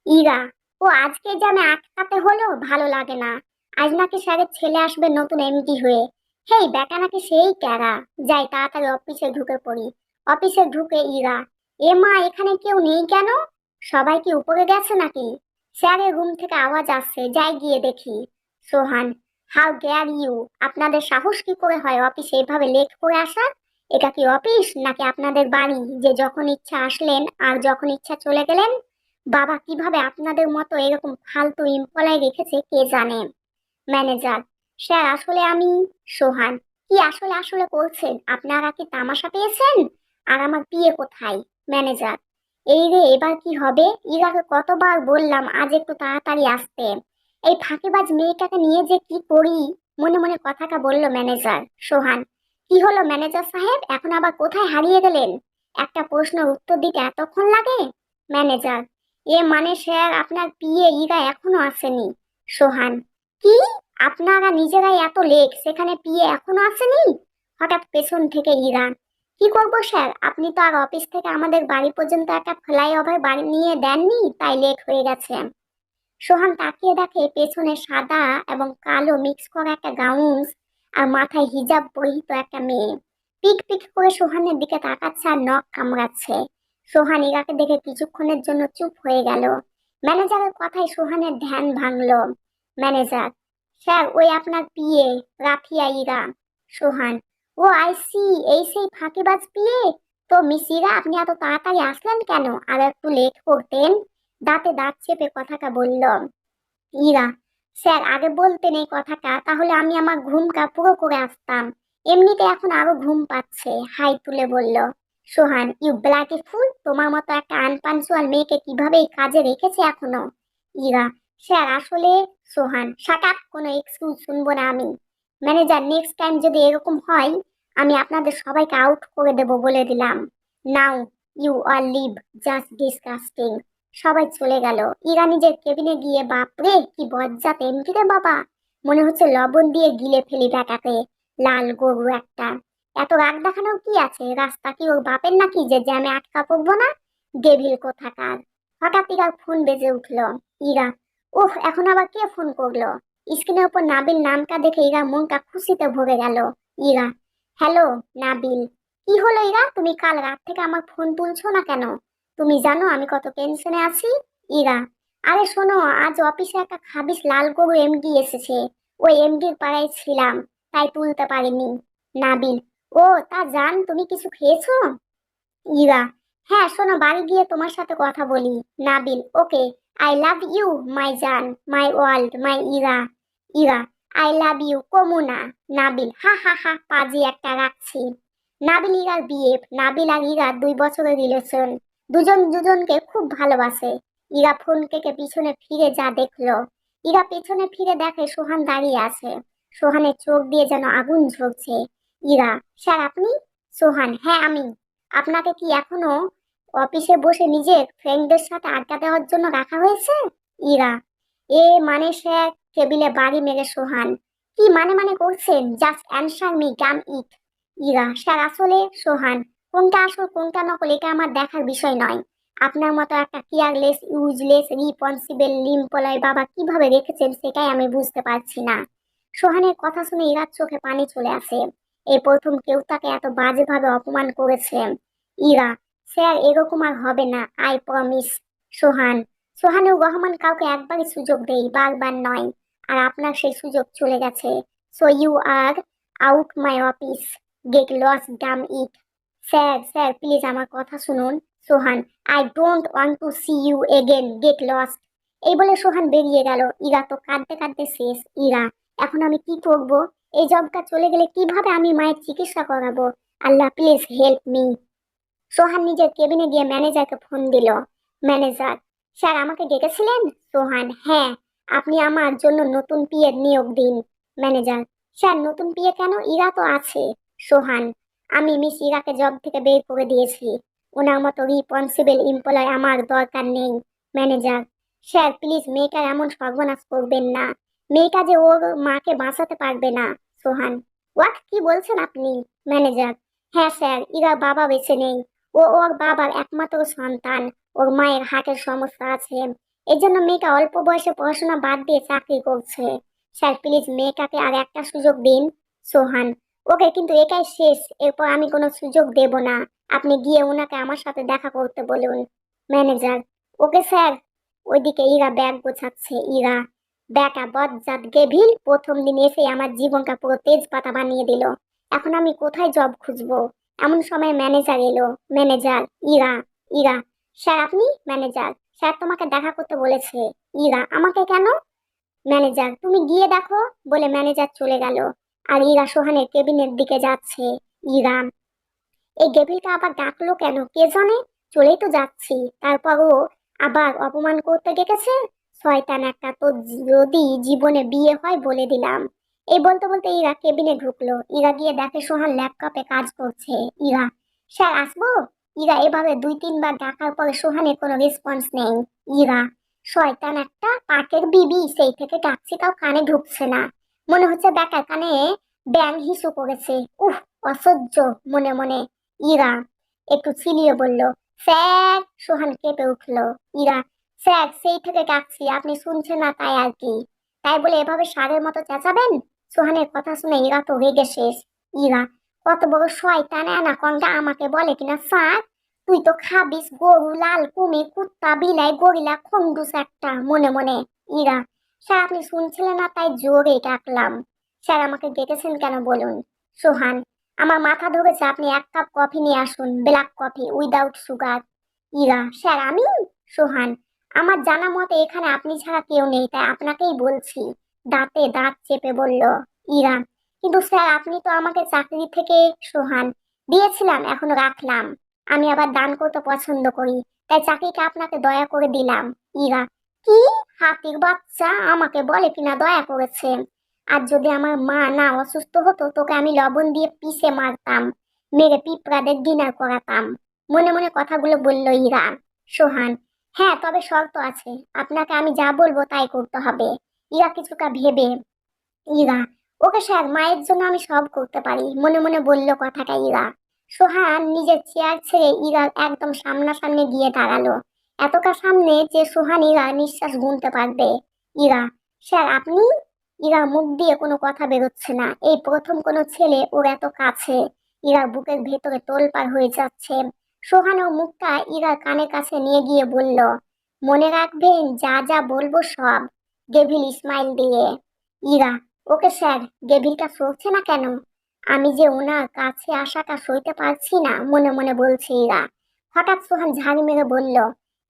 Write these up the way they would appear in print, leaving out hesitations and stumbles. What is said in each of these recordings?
ইরা, ও আজকে যে আমি আটকাতে হলো ভালো লাগে না। আজ নাকি স্যারের ছেলে আসবে নতুন এমডি হয়ে। হেই বেটা নাকি সেই ক্যারা। যাই তাড়াতাড়ি অফিসে ঢুকে পড়ি। অফিসে ঢুকে ইরা, এ মা এখানে কেউ নেই কেন? সবাই কি উপরে গেছে নাকি? স্যারের রুম থেকে আওয়াজ আসছে, যাই গিয়ে দেখি। সোহান, হাউ ডেয়ার ইউ, আপনাদের সাহস কি করে হয় অফিসে এভাবে লেট করে আসার? এটা কি অফিস নাকি আপনাদের বাড়ি যে যখন ইচ্ছা আসলেন আর যখন ইচ্ছা চলে গেলেন? বাবা কিভাবে আপনাদের মতো এরকম ফালতু এমপ্লয় রেখেছে কে জানে। ম্যানেজার, স্যার আসলে আমি। সোহান, কি আসলে আসলে করছেন? আপনারা কি তামাশা পেয়েছেন? আর আমার বিয়ে কোথায়? ম্যানেজার, এই রে এবার কি হবে? ইরাকে কতবার বললাম আজ একটু তাড়াতাড়ি আসতে। এই ফাঁকিবাজ মেয়েটাকে নিয়ে যে কি করি। মনে মনে কথাটা বলল ম্যানেজার। সোহান, কি হলো ম্যানেজার সাহেব, এখন আবার কোথায় হারিয়ে গেলেন? একটা প্রশ্নের উত্তর দিতে এতক্ষণ লাগে? ম্যানেজার, এ মানে স্যার আপনার পিএ ইরা এখনো আসেনি। সোহান, কি? আপনারা নিজেরাই এত লেট, সেখানে পিএ এখনো আসেনি? হঠাৎ পেছন থেকে ইরা, কি করবো স্যার, আপনি তো আর অফিস থেকে আমাদের বাড়ি পর্যন্ত একটা ফ্লাইওভার বাড়ি নিয়ে দেননি, তাই লেট হয়ে গেছে। সোহান তাকিয়ে দেখে পেছনে সাদা এবং কালো মিক্স করা একটা গাউন আর মাথায় হিজাব পরিহিত একটা মেয়ে পিক পিক করে সোহানের দিকে তাকাচ্ছে আর নখ কামড়াচ্ছে। সোহান ইরাকে দেখে কিছুক্ষণের জন্য চুপ হয়ে গেল। ম্যানেজারের কথায় সোহানের ধ্যান ভাঙলো। ম্যানেজার, স্যার ওই আপনার PA, Rafia Ira. Sohan, oh I see, এই সেই ফাঁকিবাজ পিএ। তো মিস ইরা আপনি এত তাড়াতাড়ি আসলেন কেন? আর একটু লেট করতেন। দাঁতে দাঁত চেপে কথাটা বলল ইরা। স্যার আগে বলতেন এই কথাটা, তাহলে আমি আমার ঘুমটা পুরো করে আসতাম। এমনিতে এখন আরো ঘুম পাচ্ছে। হাই তুলে বলল। সোহান, ইউ ব্লাডি ফুল, তোমার মতো একটা আনপাঞ্চুয়াল মেয়েকে কিভাবে এই কাজে রেখেছে এখনো? ইরা, স্যার আসলে। সোহান, শাট আপ, কোনো এক্সকিউজ শুনবো না আমি। ম্যানেজার, নেক্সট টাইম যদি এরকম হয় আমি আপনাদের সবাইকে আউট করে দেব বলে দিলাম। Now you are leave, just disgusting. সবাই চলে গেল। ইরা নিজের কেবিনে গিয়ে বাপরে কি বজ্জাত এমপি রে বাবা, মনে হচ্ছে লবণ দিয়ে গিলে ফেলি ব্যাটাকে। লাল গরু একটা। এত রাগ দেখানোর কি আছে? রাস্তা কি ওর বাপের নাকি যে জ্যামে আটকা পড়বো না? ডেভিল কোথাকার। হঠাৎ ইরার ফোন বেজে উঠলো। ইরা, উফ, এখন আবার কে ফোন করলো? স্ক্রিনের উপর নাবিল নামটা দেখে ইরা মনটা খুশিতে ভরে গেল। ইরা, হ্যালো নাবিল। কি হলো ইরা, তুমি কাল রাত থেকে আমার ফোন তুলছো না কেন? তুমি জানো আমি কত টেনশনে আছি। ইরা, আরে শোনো, আজ অফিসে একটা খাবিস লাল গরু এমডি এসেছে। ওই এমডির পাড়ায় ছিলাম, তাই তুলতে পারিনি। নাবিল, ও তা জান, তুমি কিছু খেয়েছো? ইরা, হ্যাঁ শোনো, বাড়ি গিয়ে তোমার সাথে কথা বলি। Nabil, okay. I love you my জান, my world, my Ira. Ira, I love you কমুনা। নাবিল, হা হা হা, পাজি একটা, রাখছি। নাবিল ইরার বিয়ে। নাবিল আর ইরা 2 বছরের রিলেশন। দুজন দুজনকে খুব ভালোবাসে। ইরা ফোন থেকে পিছনে ফিরে যা দেখলো। ইরা পেছনে ফিরে দেখে সোহান দাঁড়িয়ে আছে। সোহানের চোখ দিয়ে যেন আগুন ঝরছে। ইরা, স্যার আপনি? সোহান, হ্যাঁ আমি। আপনাকে কি এখনো অফিসে বসে নিজের ফ্রেন্ডদের সাথে আড্ডা দেওয়ার জন্য রাখা হয়েছে? ইরা, এ মানে স্যার। টেবিলে বাড়ি মেরে সোহান, কি মানে মানে করছেন? জাস্ট অ্যানসার মি ডাম ইট। ইরা, স্যার আসলে। সোহান, কোনটা আসল কোনটা নকল এটা আমার দেখার বিষয় নয়। আপনার মতো একটা কেয়ারলেস ইউজলেস রিপন্সিবল লিম্পলয় বাবা কিভাবে রেখেছেন সেটাই আমি বুঝতে পারছি না। সোহানের কথা শুনে ইরার চোখে পানি চলে আসে। এই প্রথম কেউ তাকে এত বাজেভাবে অপমান করেছে। ইরা, স্যার এরকম আর হবে না, আই প্রমিস। সোহান, সোহানুর রহমান কাউকে একবারই সুযোগ দেই, বারবার নয়। আর আপনার সেই সুযোগ চলে গেছে। So you are out my office. Get lost damn it. Sir sir please আমার কথা শুনুন। Sohan, I don't want to see you again, get lost. এই বলে সোহান বেরিয়ে গেল। ইরা তো কাঁদতে কাঁদতে শেষ। ইরা, এখন আমি কি করব? এই জবটা চলে গেলে কিভাবে আমি মায়ের চিকিৎসা করাবো? আল্লাহ প্লিজ হেল্প মি। সোহান নিজের কেবিনে গিয়ে ম্যানেজারকে ফোন দিল। ম্যানেজার, স্যার আমাকে ডেকেছিলেন? সোহান, হ্যাঁ। আপনি আমার জন্য নতুন পিএ নিয়োগ দিন। ম্যানেজার, স্যার নতুন পিএ কেন? ইরা তো আছে। সোহান, আমি মিস ইরাকে জব থেকে বের করে দিয়েছি। ওনার মতো রিপন্সিবল এমপ্লয় আমার দরকার নেই। ম্যানেজার, স্যার প্লিজ মেয়েটার এমন সর্বনাশ করবেন না। মেয়েটা যে ওর মাকে বাঁচাতে পারবে না। সোহান, হোয়াট, কি বলছেন আপনি? ম্যানেজার, হ্যাঁ স্যার, ইরা বাবা বেঁচে নেই। ও ওর বাবার একমাত্র সন্তান। ওর মায়ের হার্টের সমস্যা আছে। এই জন্য মেয়েটা অল্প বয়সে পড়াশোনা বাদ দিয়ে চাকরি করছে। স্যার প্লিজ মেয়েটাকে আর একটা সুযোগ দিন। সোহান: ওকে, কিন্তু এটাই শেষ, এরপর আমি কোনো সুযোগ দেব না। আপনি গিয়ে ওনাকে আমার সাথে দেখা করতে বলুন। Manager: okay sir. ওইদিকে ইরা ব্যাগ গোছাচ্ছে। ইরা: ব্যাটা বজ্জাত গেভিল প্রথম দিন এসে আমার জীবনটা পুরো তেজপাতা বানিয়ে দিল। এখন আমি কোথায় জব খুঁজবো? এমন সময় ম্যানেজার এলো। ম্যানেজার: ইরা। ইরা: স্যার আপনি? ম্যানেজার: স্যার তোমাকে দেখা করতে বলেছে। ইরা: আমাকে কেন? ম্যানেজার: তুমি গিয়ে দেখো। বলে ম্যানেজার চলে গেল। আর ইরা সোহানের কেবিনের দিকে যাচ্ছে। ইরা: এই গেভিলটা আবার ডাকলো কেন কে জানে। চলেই তো যাচ্ছি, তারপরও আবার অপমান করতে ডেকেছে। শয়তান একটা, তো যদি জীবনে বিয়ে হয় বলে দিলাম। এই বলতে বলতে ইরা কেবিনে ঢুকলো। ইরা গিয়ে দেখে সোহান ল্যাপটপে কাজ করছে। ইরা: স্যার আসবো? ইরা এভাবে 2-3 বার ডাকার পরে সোহানের কোনো রেসপন্স নেই। ইরা: শয়তান একটা, পাকের বিবি সেই থেকে ডাকছি তাও কানে ঢুকছে না। মনে হচ্ছে বেকার কানে ব্যাং হিসু করেছে। উফ, অসহ্য মনে মনে। ইরা একটু চিলিয়ে বলল, স্যার। সোহান কেঁপে উঠল। ইরা: স্যার সেই থেকে ডাকছি, আপনি শুনছেন না তাই আর কি। তাই বলে এভাবে সারের মতো চেঁচাবেন? সোহানের কথা শুনে ইরা তো রেগে শেষ। ইরা: কত বড় শয়তান অ্যানাকন্ডা আমাকে বলে কিনা স্যার। তুই তো খাবিস গরু, লাল কুমির, কুত্তা, বিলাই, গরিলা, খন্ডুস একটা মনে মনে। ইরা: স্যার আপনি শুনছিলেন না তাই জোরে ডাকলাম। স্যার আমাকে ডেকেছেন কেন বলুন। সোহান: আমার মাথা ধরেছে, আপনি 1 কাপ কফি নিয়ে আসুন, black coffee without sugar. Ira: sir আমি? সোহান: আমার জানা মতে এখানে আপনি ছাড়া কেউ নেই, তাই আপনাকেই বলছি। দাঁতে দাঁত চেপে বলল ইরা: কিন্তু স্যার আপনি তো আমাকে চাকরি থেকে। সোহান: দিয়েছিলাম, এখনো রাখলাম। আমি আবার দান করতে পছন্দ করি, তাই চাকরিটা আপনাকে দয়া করে দিলাম। ইরা: কি? হাতির বাচ্চা আমাকে বলে কিনা দয়া করেছে। আর যদি আমার মা না অসুস্থ হতো তোকে আমি লবণ দিয়ে পিষে মারতাম, মেরে পিঁপড়াদের ডিনার করাতাম। মনে মনে কথাগুলো বলল ইরা। সোহান: হ্যাঁ, তবে শর্ত আছে, আপনাকে আমি যা বলবো তাই করতে হবে। ইরা কিছুটা ভেবে। ইরা: ওকে স্যার, মায়ের জন্য আমি সব করতে পারি, মনে মনে বলল কথাটা ইরা। সোহান নিজের চেয়ার ছেড়ে ইরার একদম সামনাসামনি গিয়ে দাঁড়ালো। এতটা সামনে যে সোহান ইরা নিঃশ্বাস গুনতে পারবে। ইরা: স্যার আপনি? ইরা মুখ দিয়ে কোনো কথা বেরোচ্ছে না। এই প্রথম কোনো ছেলে ওর এত কাছে। ইরার বুকের ভেতরে তোলপাড় হয়ে যাচ্ছে। সোহানও মুখটা ইরার কানের কাছে নিয়ে গিয়ে বলল, মনে রাখবেন যা যা বলবো সব। ডেভিল স্মাইল দিয়ে। Ira: okay sir. ডেভিলটা সরছে না কেন? আমি যে ওনার কাছে আসাটা সইতে পারছি না, মনে মনে বলছে ইরা। হঠাৎ সোহান ঝাড়ি মেরে বলল,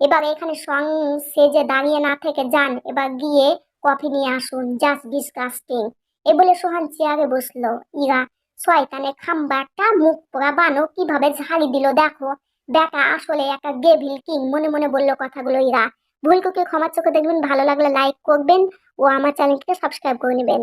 এবার এখানে সং সেজে দাঁড়িয়ে না থেকে যান, এবার গিয়ে কফি নিয়ে আসুন, জাস্ট ডিসকাস্টিং। এ বলে সোহান চেয়ারে বসলো। ইরা: শয়তানে খাম্বারটা, মুখ পোড়া বানো কিভাবে ঝাড়ি দিল দেখো। বেটা আসলে একটা ডেভিল কিং, মনে মনে বলল কথাগুলো ইরা। ভুল করে ক্ষমার চোখে দেখবেন। ভালো লাগলে লাইক করবেন ও আমার চ্যানেলটিকে সাবস্ক্রাইব করে নেবেন।